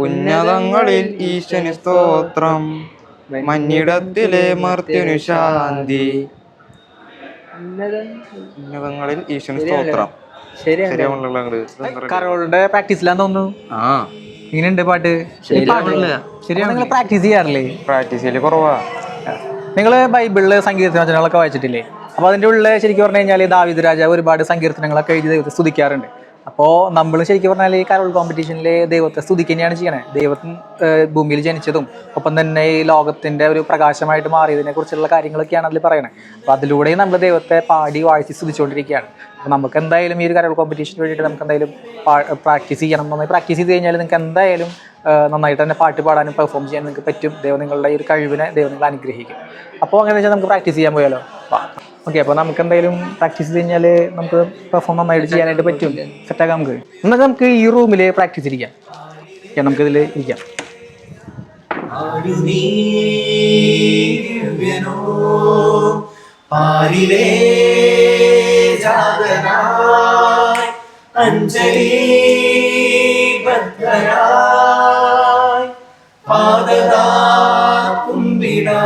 ഉന്നതങ്ങളിൽ ഈശന് സ്തോത്രം, മഞ്ഞിടത്തിലെ മർത്യനു ശാന്തി. ഉന്നതങ്ങളിൽ ഈശന് സ്തോത്രം. കരോളുടെ പ്രാക്ടീസിലാന്ന് തോന്നുന്നു. ഇങ്ങനെയുണ്ട് പാട്ട്. ശരിയാണ്. പ്രാക്ടീസ് ചെയ്യാറില്ലേ? പ്രാക്ടീസ് ചെയ്യല് കുറവാ. നിങ്ങള് ബൈബിളില് സങ്കീർത്തനങ്ങളൊക്കെ വായിച്ചിട്ടില്ലേ? അപ്പൊ അതിന്റെ ഉള്ളിൽ ശരിക്കും പറഞ്ഞു കഴിഞ്ഞാൽ ദാവീദ് രാജാവ് ഒരുപാട് സങ്കീർത്തനങ്ങളൊക്കെ എഴുതി ദൈവത്തെ സ്തുതിക്കാറുണ്ട്. അപ്പോൾ നമ്മൾ ശരിക്കും പറഞ്ഞാൽ ഈ കരോൾ കോമ്പറ്റീഷനിൽ ദൈവത്തെ സ്തുതിക്കുക തന്നെയാണ് ചെയ്യണേ. ദൈവം ഭൂമിയിൽ ജനിച്ചതും ഒപ്പം തന്നെ ഈ ലോകത്തിന്റെ ഒരു പ്രകാശമായിട്ട് മാറിയതിനെ കുറിച്ചുള്ള കാര്യങ്ങളൊക്കെയാണ് അതിൽ പറയണത്. അപ്പോൾ അതിലൂടെയും നമ്മൾ ദൈവത്തെ പാടി വാഴ്ത്തി സ്തുതിച്ചുകൊണ്ടിരിക്കുകയാണ്. അപ്പോൾ നമുക്ക് എന്തായാലും ഈ ഒരു കരോൾ കോമ്പറ്റീഷന് വേണ്ടിയിട്ട് നമുക്ക് എന്തായാലും പ്രാക്ടീസ് ചെയ്യണം. നന്നായി പ്രാക്ടീസ് ചെയ്ത് കഴിഞ്ഞാൽ നിങ്ങൾക്ക് എന്തായാലും നന്നായിട്ട് തന്നെ പാട്ട് പാടാനും പെർഫോം ചെയ്യാൻ നിങ്ങൾക്ക് പറ്റും. ദൈവം നിങ്ങളുടെ ഈ ഒരു കഴിവിനെ ദൈവം നിങ്ങൾ അനുഗ്രഹിക്കും. അപ്പോൾ അങ്ങനെ വെച്ചാൽ നമുക്ക് പ്രാക്ടീസ് ചെയ്യാൻ പോയാലോ? ഓക്കെ, അപ്പോൾ നമുക്ക് എന്തായാലും പ്രാക്ടീസ് ചെയ്ത് കഴിഞ്ഞാൽ നമുക്ക് പെർഫോം നന്നായിട്ട് ചെയ്യാനായിട്ട് പറ്റും. സെറ്റാക്കാം നമുക്ക്. എന്നാൽ നമുക്ക് ഈ റൂമിൽ പ്രാക്ടീസ് ഇരിക്കാം. നമുക്കിതിൽ ഇരിക്കാം. അഞ്ജലി ബദ്ധരായി പാദദാ കുംഭിടാ